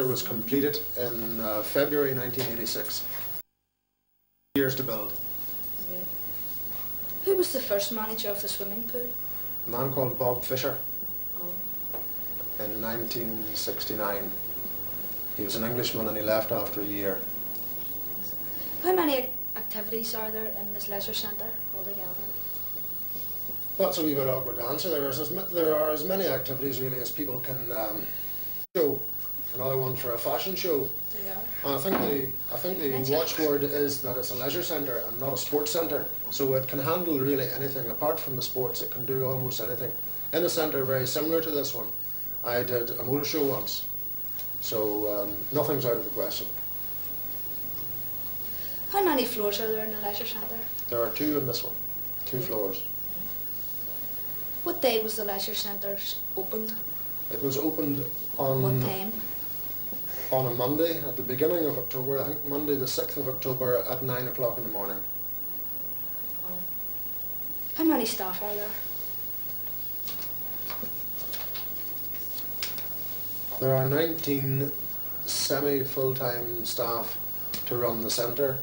centre was completed in February 1986. Years to build. Okay. Who was the first manager of the swimming pool? A man called Bob Fisher. Oh. In 1969. He was an Englishman and he left after a year. Thanks. How many activities are there in this leisure centre altogether? That's a wee bit awkward to answer. There are as many activities really as people can show. Another one for a fashion show. There are. And I think the watchword is that it's a leisure centre and not a sports centre. So it can handle really anything. Apart from the sports, it can do almost anything. In the centre, very similar to this one, I did a motor show once. So nothing's out of the question. How many floors are there in the leisure centre? There are 2 in this one, 2 floors. What day was the leisure centre opened? It was opened on... What time? On a Monday at the beginning of October, I think Monday the 6th of October at 9 o'clock in the morning. Oh. How many staff are there? There are 19 semi-full-time staff to run the centre.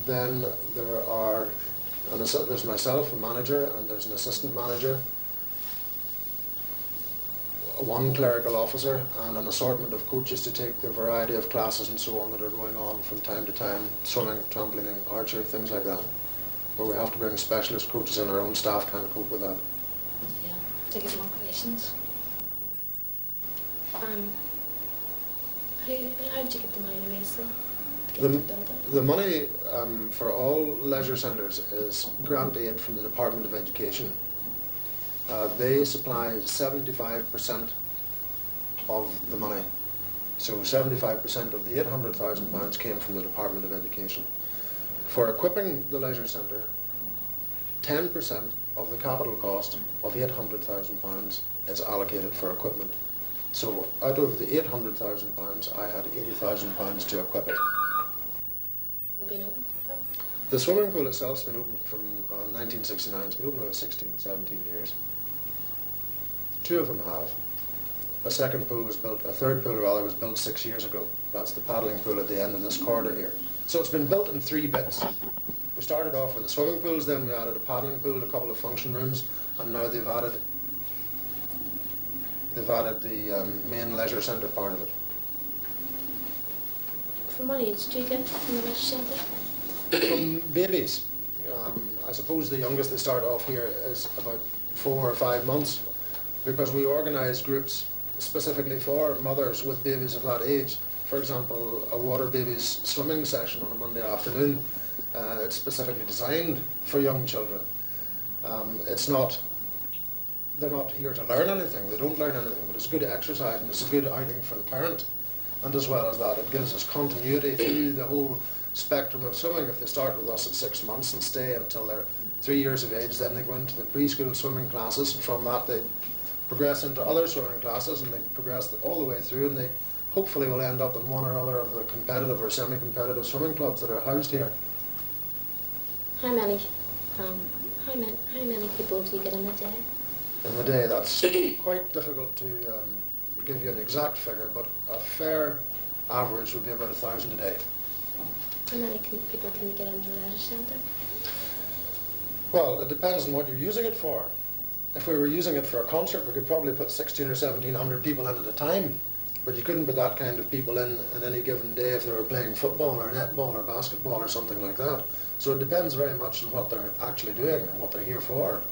Then there's myself, a manager, and there's an assistant manager, 1 clerical officer, and an assortment of coaches to take the variety of classes and so on that are going on from time to time, swimming, trampolining, archery, things like that. Where we have to bring specialist coaches in, our own staff can't cope with that. Yeah, to get more questions. How did you get the money to raise the money for all leisure centres is grant aid from the Department of Education. They supply 75% of the money. So 75% of the £800,000 came from the Department of Education. For equipping the leisure centre, 10% of the capital cost of £800,000 is allocated for equipment. So out of the £800,000, I had £80,000 to equip it. The swimming pool itself has been open from 1969. It's been open about 16, 17 years. 2 of them have. A third pool was built 6 years ago. That's the paddling pool at the end of this corridor here. So it's been built in 3 bits. We started off with the swimming pools, then we added a paddling pool, a couple of function rooms, and now they've added the main leisure centre part of it. How many age do you get from the leisure centre? From babies. I suppose the youngest they start off here is about 4 or 5 months, because we organise groups specifically for mothers with babies of that age. For example, a water babies swimming session on a Monday afternoon. It's specifically designed for young children. They're not here to learn anything, they don't learn anything, but it's good exercise and it's a good outing for the parent. And as well as that, it gives us continuity through the whole spectrum of swimming. If they start with us at 6 months and stay until they're 3 years of age, then they go into the preschool swimming classes, and from that they progress into other swimming classes, and they progress all the way through, and they hopefully will end up in one or other of the competitive or semi-competitive swimming clubs that are housed here. How many people do you get in a day? In a day, that's quite difficult to give you an exact figure, but a fair average would be about 1,000 a day. How many people can you get into the leisure centre? Well, it depends on what you're using it for. If we were using it for a concert, we could probably put 1,600 or 1,700 people in at a time, but you couldn't put that kind of people in any given day if they were playing football or netball or basketball or something like that. So it depends very much on what they're actually doing or what they're here for.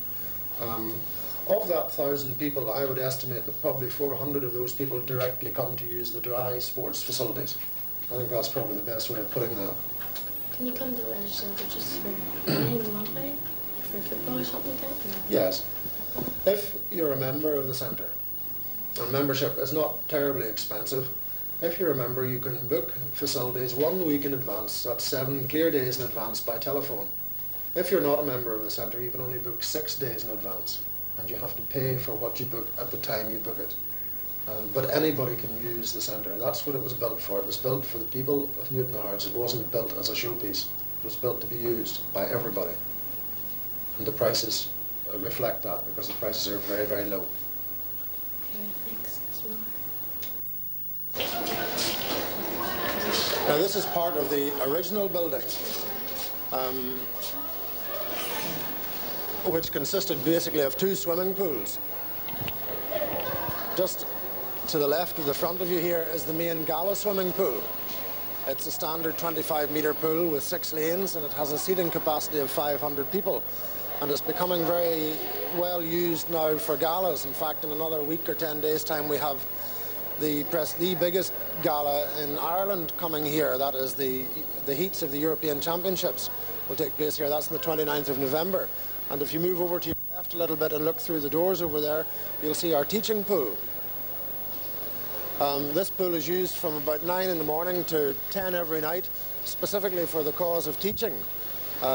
Of that 1,000 people, I would estimate that probably 400 of those people directly come to use the dry sports facilities. I think that's probably the best way of putting that. Can you come to the leisure centre just for anything you want, like for football or something like that? Or? Yes. If you're a member of the centre, and membership is not terribly expensive, if you're a member you can book facilities 1 week in advance, that's 7 clear days in advance by telephone. If you're not a member of the centre, you can only book 6 days in advance, and you have to pay for what you book at the time you book it. But anybody can use the centre. That's what it was built for. It was built for the people of Newtownards. It wasn't built as a showpiece. It was built to be used by everybody. And the prices reflect that, because the prices are very, very low. Okay, thanks. Now this is part of the original building, which consisted basically of 2 swimming pools. Just to the left of the front of you here is the main gala swimming pool. It's a standard 25-metre pool with 6 lanes, and it has a seating capacity of 500 people. And it's becoming very well used now for galas. In fact, in another week or 10 days' time, we have the biggest gala in Ireland coming here. That is the heats of the European Championships will take place here. That's on the 29th of November. And if you move over to your left a little bit and look through the doors over there, you'll see our teaching pool. This pool is used from about 9 in the morning to 10 every night, specifically for the cause of teaching.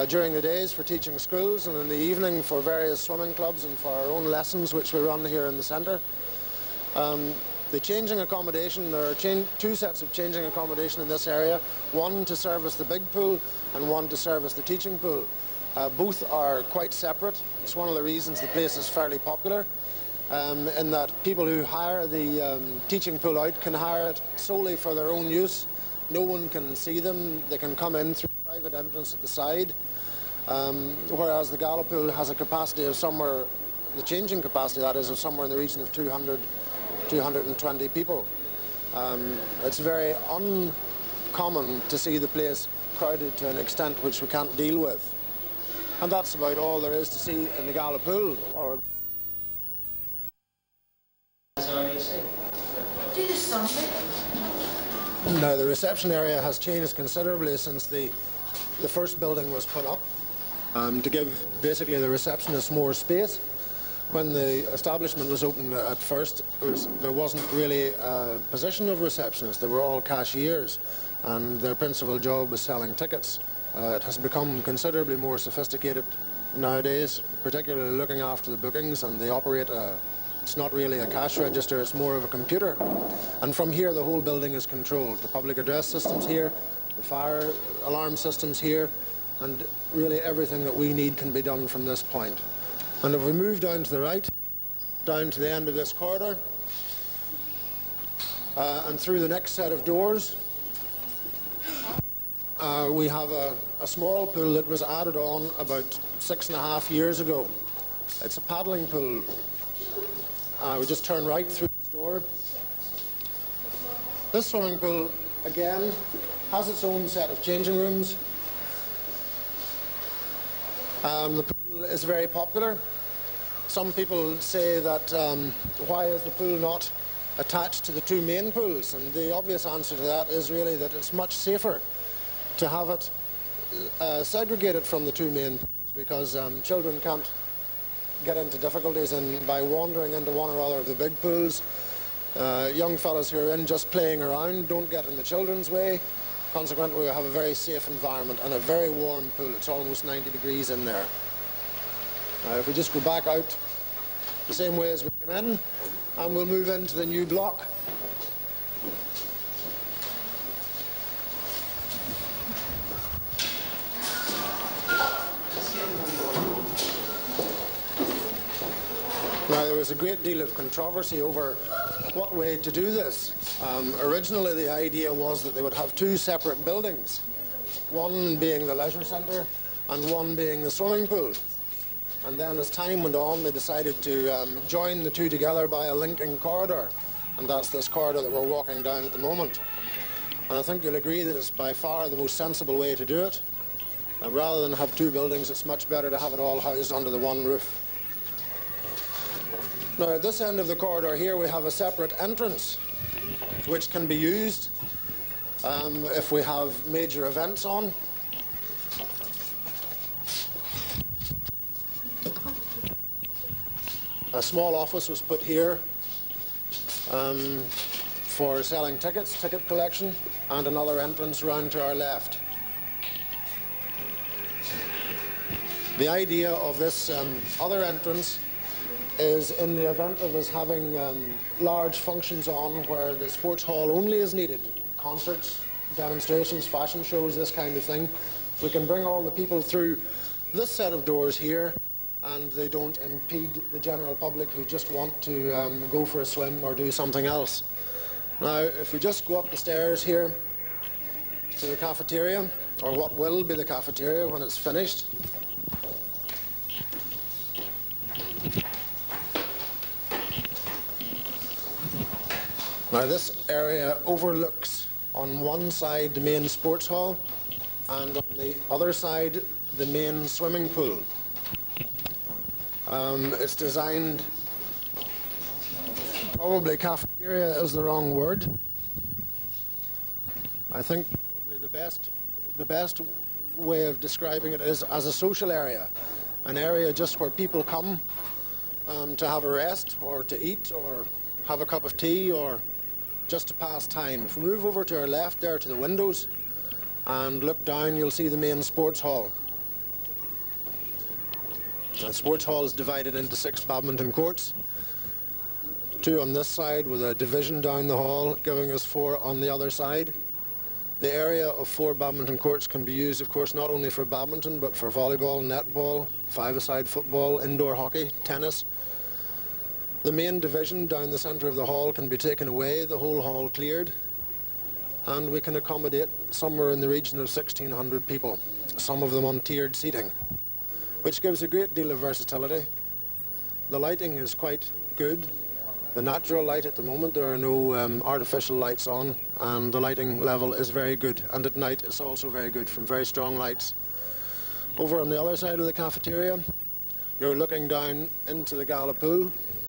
During the days for teaching schools, and in the evening for various swimming clubs and for our own lessons which we run here in the centre. The changing accommodation, there are 2 sets of changing accommodation in this area, one to service the big pool and one to service the teaching pool. Both are quite separate. It's one of the reasons the place is fairly popular, in that people who hire the teaching pool out can hire it solely for their own use. No one can see them. They can come in through a private entrance at the side, whereas the gala pool has a capacity of somewhere, the changing capacity that is, of somewhere in the region of 220 people. It's very uncommon to see the place crowded to an extent which we can't deal with. And that's about all there is to see in the gala pool. Now the reception area has changed considerably since the first building was put up, to give basically the receptionists more space. When the establishment was opened at first, there wasn't really a position of receptionist. They were all cashiers, and their principal job was selling tickets. It has become considerably more sophisticated nowadays, particularly looking after the bookings, and they operate it's not really a cash register, it's more of a computer. And from here the whole building is controlled. The public address system's here, the fire alarm system's here, and really everything that we need can be done from this point. And if we move down to the right, down to the end of this corridor, and through the next set of doors, we have a small pool that was added on about 6.5 years ago. It's a paddling pool. We just turn right through this door. This swimming pool, again, has its own set of changing rooms. The pool is very popular. Some people say that why is the pool not attached to the 2 main pools? And the obvious answer to that is really that it's much safer to have it segregated from the 2 main pools, because children can't get into difficulties by wandering into one or other of the big pools. Young fellows who are in just playing around don't get in the children's way. Consequently, we have a very safe environment and a very warm pool. It's almost 90 degrees in there. Now, if we just go back out the same way as we came in, and we'll move into the new block. Now, there was a great deal of controversy over what way to do this. Originally, the idea was that they would have 2 separate buildings, one being the leisure centre and one being the swimming pool. And then as time went on, they decided to join the 2 together by a linking corridor, and that's this corridor that we're walking down at the moment. And I think you'll agree that it's by far the most sensible way to do it. Rather than have 2 buildings, it's much better to have it all housed under the one roof. Now, at this end of the corridor here, we have a separate entrance, which can be used if we have major events on. A small office was put here for selling tickets, ticket collection, and another entrance round to our left. The idea of this other entrance is in the event of us having large functions on where the sports hall only is needed, concerts, demonstrations, fashion shows, this kind of thing, we can bring all the people through this set of doors here, and they don't impede the general public who just want to go for a swim or do something else. Now, if we just go up the stairs here to the cafeteria, or what will be the cafeteria when it's finished. Now, this area overlooks on one side the main sports hall and on the other side the main swimming pool. It's designed, probably cafeteria is the wrong word. I think probably the best way of describing it is as a social area, an area just where people come to have a rest or to eat or have a cup of tea or just to pass time. If we move over to our left there to the windows and look down, you'll see the main sports hall. The sports hall is divided into 6 badminton courts, 2 on this side with a division down the hall, giving us 4 on the other side. The area of 4 badminton courts can be used, of course, not only for badminton, but for volleyball, netball, 5-a-side football, indoor hockey, tennis. The main division down the centre of the hall can be taken away, the whole hall cleared, and we can accommodate somewhere in the region of 1,600 people, some of them on tiered seating, which gives a great deal of versatility. The lighting is quite good. The natural light at the moment, there are no artificial lights on, and the lighting level is very good. And at night it's also very good from very strong lights. Over on the other side of the cafeteria, you're looking down into the gala pool.